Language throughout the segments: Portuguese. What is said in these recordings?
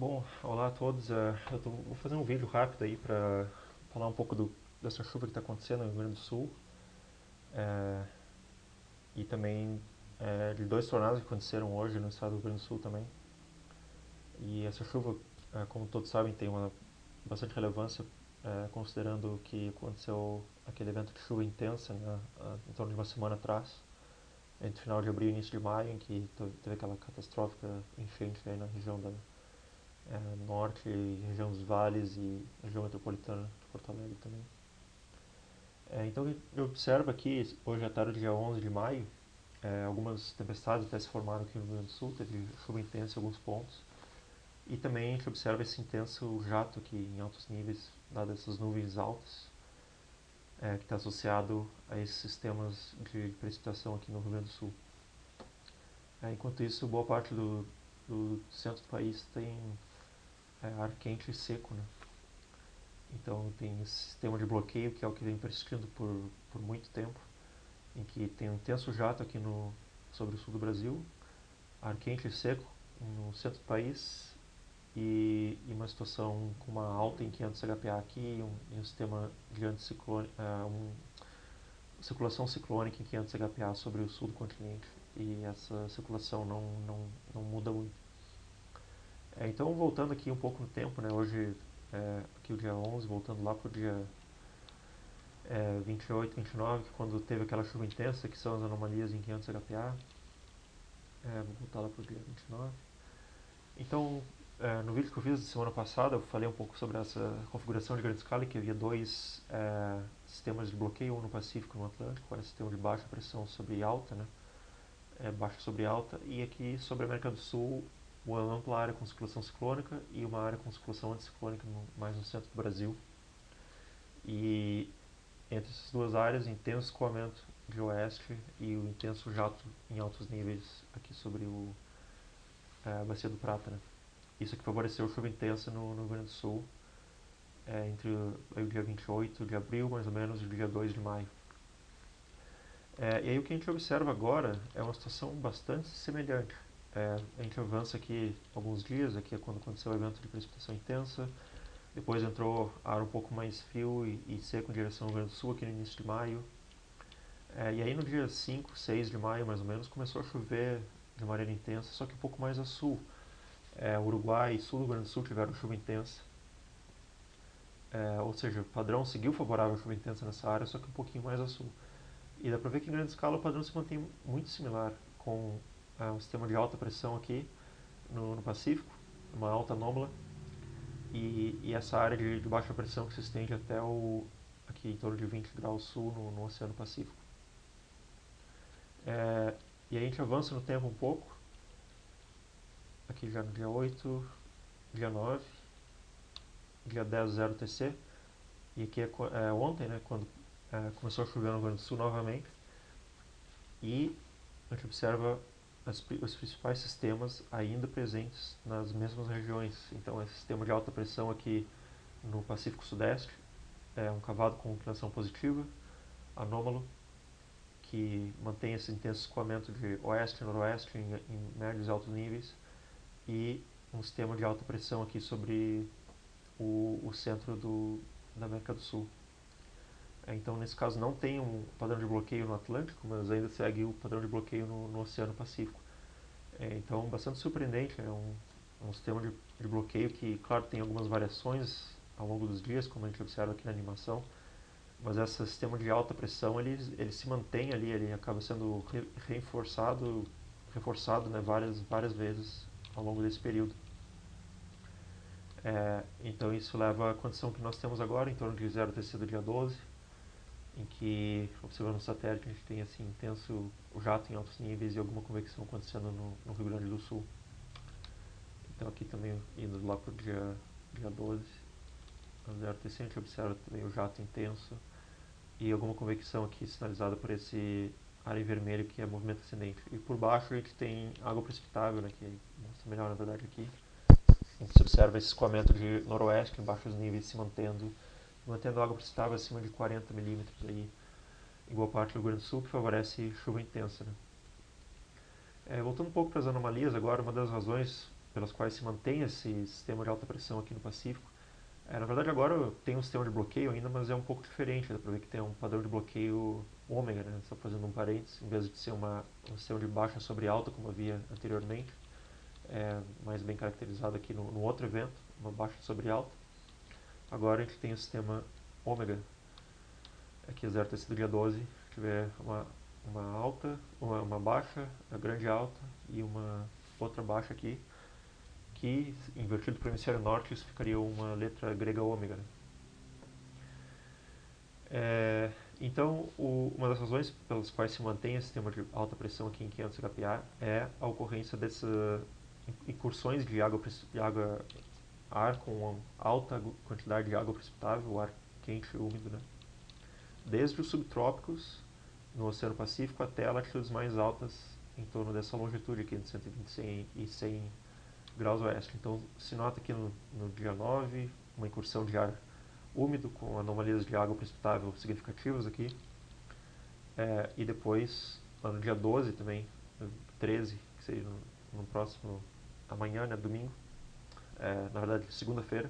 Bom, olá a todos. Vou fazer um vídeo rápido aí para falar um pouco dessa chuva que está acontecendo no Rio Grande do Sul eh, e também de dois tornados que aconteceram hoje no estado do Rio Grande do Sul também. E essa chuva, como todos sabem, tem uma bastante relevância considerando que aconteceu aquele evento de chuva intensa, né, em torno de uma semana atrás, entre final de abril e início de maio, em que teve aquela catastrófica enchente aí na região da norte, região dos vales e região metropolitana de Porto Alegre também. Então a gente observa aqui, hoje à tarde, dia 11 de maio, algumas tempestades até se formaram aqui no Rio Grande do Sul, teve chuva intensa em alguns pontos. E também a gente observa esse intenso jato aqui em altos níveis, dadas essas nuvens altas, que está associado a esses sistemas de precipitação aqui no Rio Grande do Sul. Enquanto isso, boa parte do centro do país tem ar quente e seco, né? Então tem esse sistema de bloqueio que é o que vem persistindo por muito tempo, em que tem um intenso jato aqui sobre o sul do Brasil, ar quente e seco no centro do país e uma situação com uma alta em 500 HPA aqui e um sistema de anticiclone, circulação ciclônica em 500 HPA sobre o sul do continente. E essa circulação não muda muito. Então, voltando aqui um pouco no tempo, né, hoje, aqui o dia 11, voltando lá para o dia 28, 29, que quando teve aquela chuva intensa, que são as anomalias em 500 HPA. Vou voltar lá para o dia 29. Então, no vídeo que eu fiz da semana passada, eu falei um pouco sobre essa configuração de grande escala, que havia dois sistemas de bloqueio, um no Pacífico e um no Atlântico, era sistema de baixa pressão sobre alta, né? Baixa sobre alta, e aqui sobre a América do Sul, uma ampla área com circulação ciclônica e uma área com circulação anticiclônica mais no centro do Brasil. E entre essas duas áreas, intenso escoamento de oeste e o intenso jato em altos níveis aqui sobre a Bacia do Prata, né? Isso aqui favoreceu chuva intensa no Rio Grande do Sul entre o dia 28 de abril, mais ou menos, e o dia 2 de maio. E aí o que a gente observa agora é uma situação bastante semelhante. A gente avança aqui alguns dias, aqui é quando aconteceu o evento de precipitação intensa, depois entrou ar um pouco mais frio e seco em direção ao Rio Grande do Sul aqui no início de maio. E aí no dia 5, 6 de maio mais ou menos começou a chover de maneira intensa, só que um pouco mais a sul. Uruguai e sul do Rio Grande do Sul tiveram chuva intensa. Ou seja, o padrão seguiu favorável a chuva intensa nessa área, só que um pouquinho mais a sul. E dá para ver que em grande escala o padrão se mantém muito similar, com um sistema de alta pressão aqui no Pacífico, uma alta anômala, e essa área de baixa pressão que se estende até aqui em torno de 20 graus sul no Oceano Pacífico. E aí a gente avança no tempo um pouco, aqui já no dia 8, dia 9, dia 10, 0 TC, e aqui é ontem, né, quando começou a chover no Rio Grande do Sul novamente, e a gente observa os principais sistemas ainda presentes nas mesmas regiões. Então, esse sistema de alta pressão aqui no Pacífico Sudeste é um cavado com inclinação positiva, anômalo, que mantém esse intenso escoamento de oeste e noroeste em médios e altos níveis, e um sistema de alta pressão aqui sobre o centro da América do Sul. Então, nesse caso, não tem um padrão de bloqueio no Atlântico, mas ainda segue o padrão de bloqueio no Oceano Pacífico. Então, bastante surpreendente. É um sistema de bloqueio que, claro, tem algumas variações ao longo dos dias, como a gente observa aqui na animação, mas esse sistema de alta pressão ele se mantém ali, ele acaba sendo reforçado, né, várias vezes ao longo desse período. Então isso leva à condição que nós temos agora, em torno de 0 TC do dia 12, em que, observando o satélite, a gente tem assim, intenso jato em altos níveis e alguma convecção acontecendo no Rio Grande do Sul. Então aqui também, indo lá para o dia 12, a 0 TC, a gente observa também o jato intenso e alguma convecção aqui sinalizada por esse área em vermelho, que é movimento ascendente. E por baixo a gente tem água precipitável, né, que mostra melhor na verdade aqui, em que se observa esse escoamento de noroeste em baixos níveis se mantendo água precipitável acima de 40 milímetros aí, em boa parte do Rio Grande do Sul, que favorece chuva intensa, né? Voltando um pouco para as anomalias agora, uma das razões pelas quais se mantém esse sistema de alta pressão aqui no Pacífico. Na verdade agora tem um sistema de bloqueio ainda, mas é um pouco diferente, dá para ver que tem um padrão de bloqueio ômega, né? Só fazendo um parênteses, em vez de ser um sistema de baixa sobre alta como havia anteriormente, mais bem caracterizado aqui no outro evento, uma baixa sobre alta. Agora a gente tem o sistema ômega, aqui 0 ter sido dia 12, tiver uma alta, uma baixa, a grande alta e uma outra baixa aqui, que invertido para o hemisfério norte isso ficaria uma letra grega ômega, né? Então, uma das razões pelas quais se mantém esse sistema de alta pressão aqui em 500 HPA é a ocorrência dessas incursões de ar com alta quantidade de água precipitável, ar quente e úmido, né? Desde os subtrópicos no Oceano Pacífico até latitudes mais altas em torno dessa longitude aqui de 120 e 100 graus oeste. Então se nota aqui no dia 9 uma incursão de ar úmido com anomalias de água precipitável significativas aqui, e depois no dia 12 também, 13, que seria no próximo amanhã, né, domingo, na verdade segunda-feira,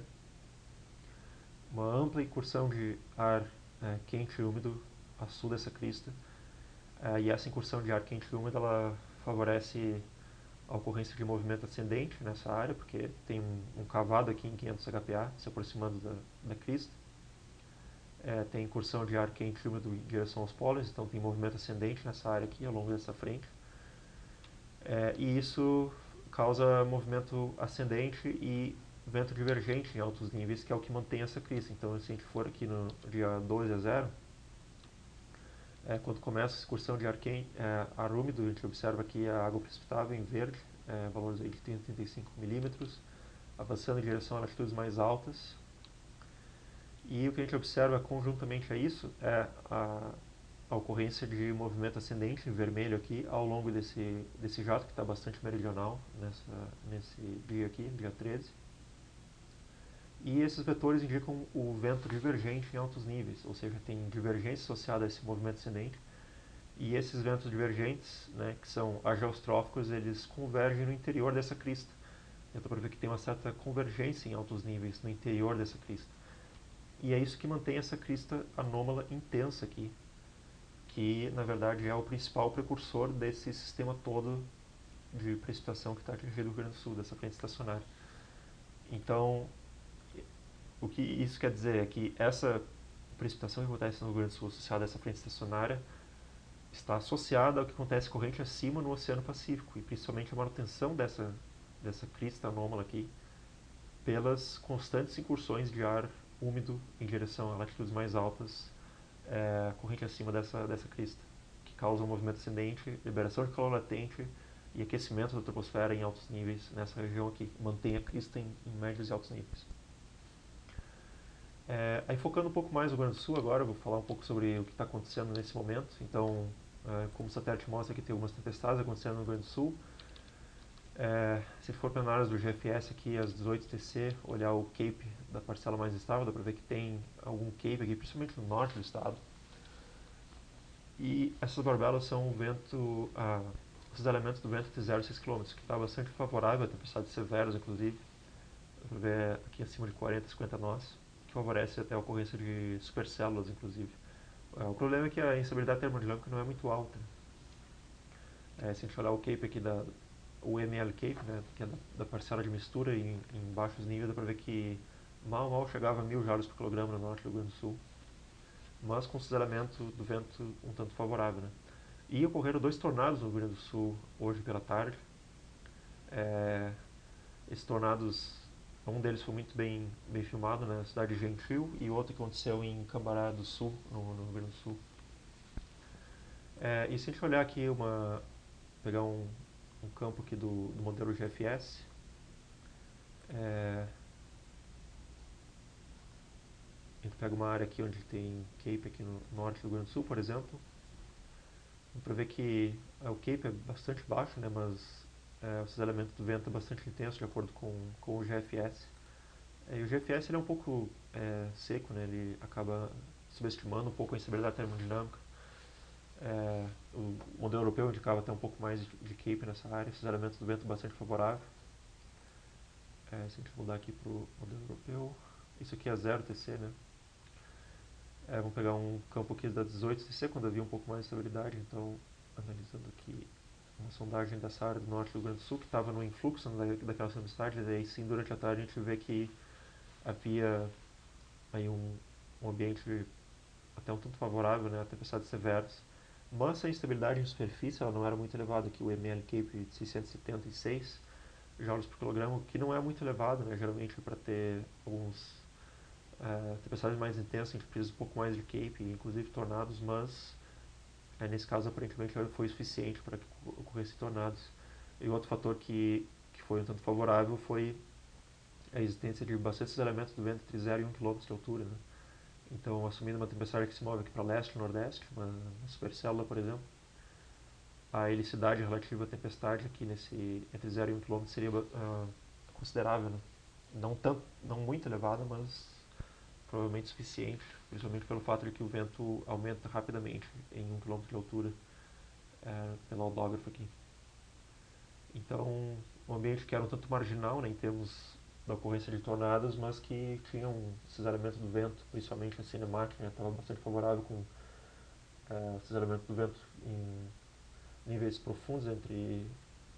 uma ampla incursão de ar quente e úmido a sul dessa crista, e essa incursão de ar quente e úmido ela favorece a ocorrência de movimento ascendente nessa área, porque tem um cavado aqui em 500 HPA se aproximando da crista. Tem incursão de ar quente e úmido em direção aos polos, então tem movimento ascendente nessa área aqui ao longo dessa frente. E isso causa movimento ascendente e vento divergente em altos níveis, que é o que mantém essa crista. Então, se a gente for aqui no dia 12 a 0, quando começa a excursão de ar úmido, a gente observa aqui a água precipitável em verde, valores aí de 30 a 35 milímetros, avançando em direção a latitudes mais altas. E o que a gente observa conjuntamente a isso é a ocorrência de movimento ascendente, em vermelho aqui, ao longo desse jato, que está bastante meridional nesse dia aqui, dia 13. E esses vetores indicam o vento divergente em altos níveis, ou seja, tem divergência associada a esse movimento ascendente. E esses ventos divergentes, né, que são ageostróficos, eles convergem no interior dessa crista. Dá para ver que tem uma certa convergência em altos níveis no interior dessa crista. E é isso que mantém essa crista anômala intensa aqui, que na verdade é o principal precursor desse sistema todo de precipitação que está atingindo o Rio Grande do Sul, dessa frente estacionária. Então, o que isso quer dizer é que essa precipitação que acontece no Rio Grande do Sul associada a essa frente estacionária está associada ao que acontece corrente acima no Oceano Pacífico, e principalmente a manutenção dessa crista anômala aqui pelas constantes incursões de ar úmido em direção a latitudes mais altas, corrente acima dessa crista, que causa um movimento ascendente, liberação de calor latente e aquecimento da troposfera em altos níveis nessa região aqui, mantém a crista em médios e altos níveis. Aí focando um pouco mais no Rio Grande do Sul agora, eu vou falar um pouco sobre o que está acontecendo nesse momento. Então, como o satélite mostra, aqui tem algumas tempestades acontecendo no Rio Grande do Sul. Se for para análises do GFS aqui às 18 TC, olhar o Cape da parcela mais estável, dá para ver que tem algum Cape aqui, principalmente no norte do estado. E essas barbelas são os elementos do vento de 0 a 6 km, que está bastante favorável a tempestades severas, inclusive. Dá para ver aqui acima de 40, 50 nós, que favorece até a ocorrência de supercélulas, inclusive. O problema é que a instabilidade termodinâmica não é muito alta. Se a gente olhar o Cape aqui o ML Cape, né, que é da parcela de mistura em baixos níveis, dá para ver que mal chegava a 1000 joules por quilograma no norte do Rio Grande do Sul, mas com consideramento do vento um tanto favorável, né. E ocorreram 2 tornados no Rio Grande do Sul hoje pela tarde. Esses tornados, um deles foi muito bem filmado na cidade de Gentil, e outro que aconteceu em Cambará do Sul, no Rio Grande do Sul. E se a gente olhar aqui, pegar um campo aqui do modelo GFS, a gente pega uma área aqui onde tem Cape aqui no norte do Rio Grande do Sul, por exemplo. Dá para ver que o Cape é bastante baixo, né, mas esses elementos do vento é bastante intenso de acordo com o GFS. E o GFS ele é um pouco seco, né, ele acaba subestimando um pouco a instabilidade termodinâmica. O modelo europeu indicava até um pouco mais de Cape nessa área, esses elementos do vento bastante favorável. Se a gente mudar aqui para o modelo europeu, isso aqui é 0TC, né? Vamos pegar um campo aqui da 18TC, quando havia um pouco mais de estabilidade. Então, analisando aqui uma sondagem dessa área do norte do Rio Grande do Sul, que estava no influxo daquela tempestade, e aí sim, durante a tarde, a gente vê que havia aí um ambiente até um tanto favorável, né, a tempestades severas, mas a instabilidade em superfície ela não era muito elevada, aqui o ML Cape de 676 joules por quilograma, que não é muito elevado, né, geralmente para ter alguns tempestades mais intensas, a gente precisa um pouco mais de Cape, inclusive tornados, mas nesse caso aparentemente foi suficiente para que ocorressem tornados. E outro fator que foi um tanto favorável foi a existência de bastantes elementos do vento entre 0 e 1 km de altura, né? Então, assumindo uma tempestade que se move aqui para leste e nordeste, uma supercélula, por exemplo, a helicidade relativa à tempestade aqui entre 0 e 1 km seria considerável, né? Não muito elevada, mas provavelmente suficiente, principalmente pelo fato de que o vento aumenta rapidamente em 1 km de altura, pelo audógrafo aqui. Então, um ambiente que era um tanto marginal, né, em termos da ocorrência de tornados, mas que tinham esses elementos do vento, principalmente a cinemática, estava bastante favorável com esses elementos do vento em níveis profundos entre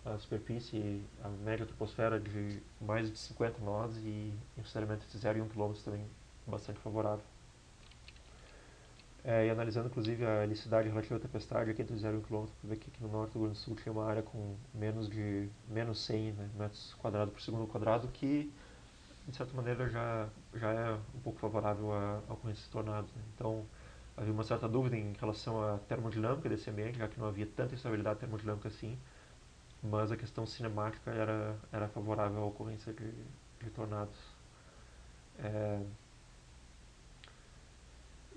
a superfície e a média troposfera de mais de 50 nós e esses elementos de 0 e 1 km também bastante favorável. E analisando inclusive a helicidade relativa à tempestade aqui entre 0 e 1 km, para ver que aqui no norte do Rio Grande do Sul tinha uma área com menos 100, né, metros quadrados por segundo quadrado, que de certa maneira já é um pouco favorável à ocorrência de tornados, né? Então havia uma certa dúvida em relação à termodinâmica desse ambiente, já que não havia tanta estabilidade termodinâmica assim, mas a questão cinemática era favorável à ocorrência de tornados.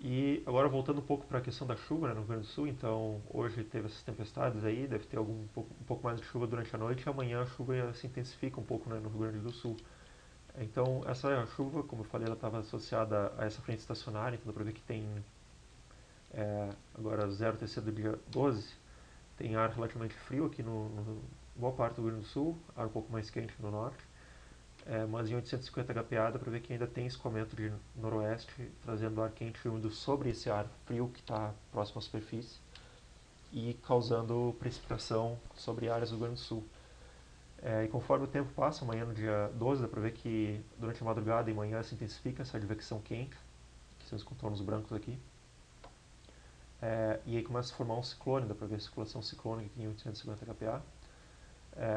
E agora voltando um pouco para a questão da chuva, né, no Rio Grande do Sul, então hoje teve essas tempestades aí, deve ter um pouco mais de chuva durante a noite, e amanhã a chuva se intensifica um pouco, né, no Rio Grande do Sul. Então essa chuva, como eu falei, ela estava associada a essa frente estacionária, então dá para ver que tem agora 0TC do dia 12, tem ar relativamente frio aqui no boa parte do Rio Grande do Sul, ar um pouco mais quente no norte, mas em 850 HPA dá para ver que ainda tem escoamento de noroeste, trazendo ar quente e úmido sobre esse ar frio que está próximo à superfície e causando precipitação sobre áreas do Rio Grande do Sul. E conforme o tempo passa, amanhã no dia 12, dá para ver que durante a madrugada e manhã se intensifica essa advecção quente, que são os contornos brancos aqui. E aí começa a formar um ciclone, dá para ver a circulação ciclônica aqui em 850 HPA.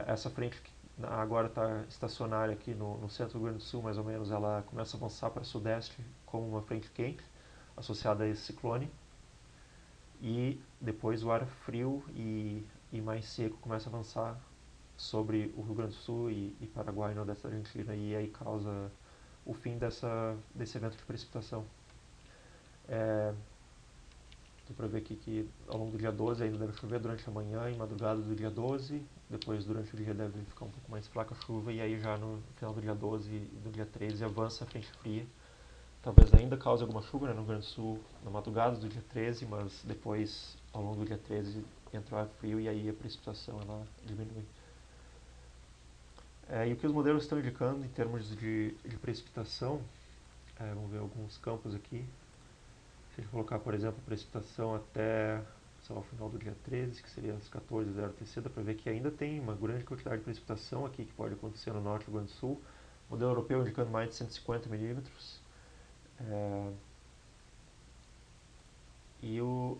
Essa frente que agora está estacionária aqui no centro do Rio Grande do Sul, mais ou menos, ela começa a avançar para sudeste como uma frente quente, associada a esse ciclone. E depois o ar frio e mais seco começa a avançar sobre o Rio Grande do Sul e Paraguai, nordeste da Argentina, e aí causa o fim desse evento de precipitação. Dá para ver aqui que ao longo do dia 12 ainda deve chover durante a manhã e madrugada do dia 12, depois durante o dia deve ficar um pouco mais fraca a chuva, e aí já no final do dia 12 e do dia 13 avança a frente fria. Talvez ainda cause alguma chuva, né, no Rio Grande do Sul na madrugada do dia 13, mas depois ao longo do dia 13 entra o ar frio e aí a precipitação ela diminui. E o que os modelos estão indicando em termos de precipitação, vamos ver alguns campos aqui. Se a gente colocar, por exemplo, a precipitação até sei lá, o final do dia 13, que seria as 14:00 TC, dá para ver que ainda tem uma grande quantidade de precipitação aqui que pode acontecer no norte do Rio Grande do Sul. O modelo europeu indicando mais de 150 milímetros. E o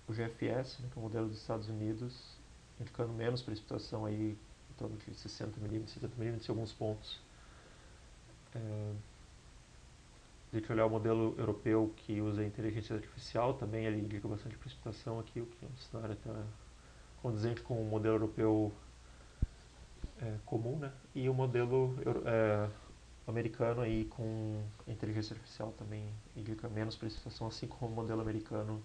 GFS, né, que é o modelo dos Estados Unidos, indicando menos precipitação aí, em torno de 60 milímetros, 70 milímetros em alguns pontos. Se a gente olhar o modelo europeu que usa inteligência artificial, também ele indica bastante precipitação aqui, o que é um cenário até condizente com o modelo europeu comum, né? E o modelo americano aí com inteligência artificial também indica menos precipitação, assim como o modelo americano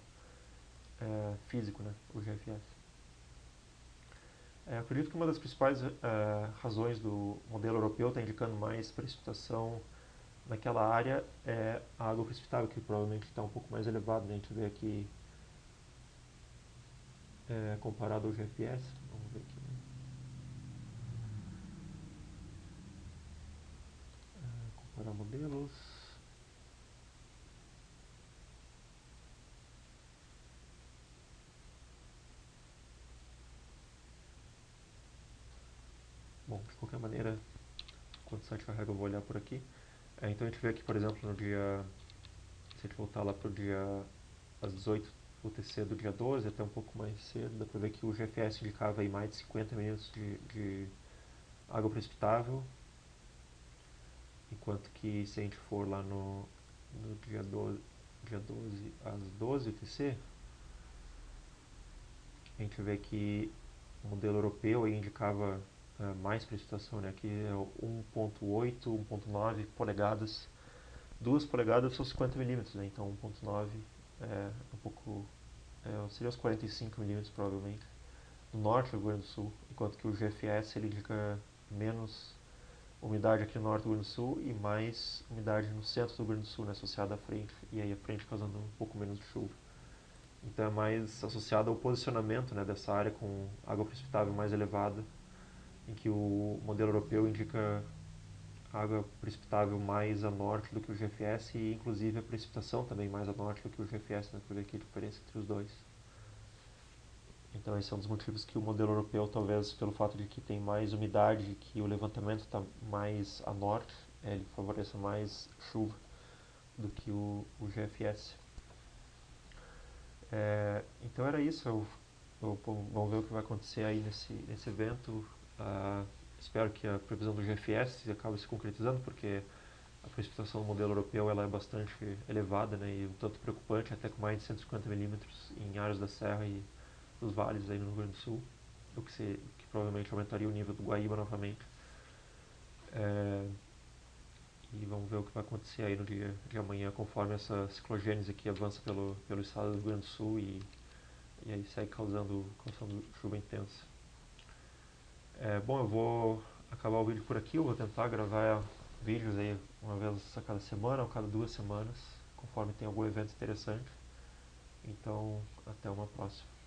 físico, né? O GFS. Acredito que uma das principais razões do modelo europeu estar indicando mais precipitação naquela área é a água precipitável, que provavelmente está um pouco mais elevada, né? A gente vê aqui comparado ao GFS. Vamos ver aqui. modelos. Bom, de qualquer maneira, quando o site carrega eu vou olhar por aqui. Então a gente vê aqui, por exemplo, no dia, se a gente voltar lá para o dia às 18 UTC do dia 12, até um pouco mais cedo, dá para ver que o GFS indicava aí mais de 50 milímetros de água precipitável, enquanto que se a gente for lá no dia 12 às 12 UTC, a gente vê que o modelo europeu aí indicava mais precipitação, né? Aqui é 1.8, 1.9 polegadas. 2 polegadas são 50 milímetros, né? Então 1.9 é um pouco... seria os 45 milímetros provavelmente. No norte do Rio Grande do Sul, enquanto que o GFS ele indica menos umidade aqui no norte do Rio Grande do Sul e mais umidade no centro do Rio Grande do Sul, né? Associada à frente, e aí a frente causando um pouco menos de chuva. Então é mais associado ao posicionamento, né, dessa área com água precipitável mais elevada, em que o modelo europeu indica água precipitável mais a norte do que o GFS e inclusive a precipitação também mais a norte do que o GFS, né, para ver aqui a diferença entre os dois. Então esse é um dos motivos que o modelo europeu, talvez pelo fato de que tem mais umidade, que o levantamento está mais a norte, ele favoreça mais chuva do que o GFS. Então era isso, vamos ver o que vai acontecer aí nesse evento. Espero que a previsão do GFS acabe se concretizando, porque a precipitação do modelo europeu ela é bastante elevada, né, e um tanto preocupante, até com mais de 150 milímetros em áreas da serra e dos vales aí no Rio Grande do Sul, que provavelmente aumentaria o nível do Guaíba novamente. E vamos ver o que vai acontecer aí no dia de amanhã, conforme essa ciclogênese aqui avança pelo estado do Rio Grande do Sul e aí segue causando chuva intensa. Bom, eu vou acabar o vídeo por aqui, eu vou tentar gravar vídeos aí uma vez a cada semana ou cada 2 semanas, conforme tem algum evento interessante. Então, até uma próxima.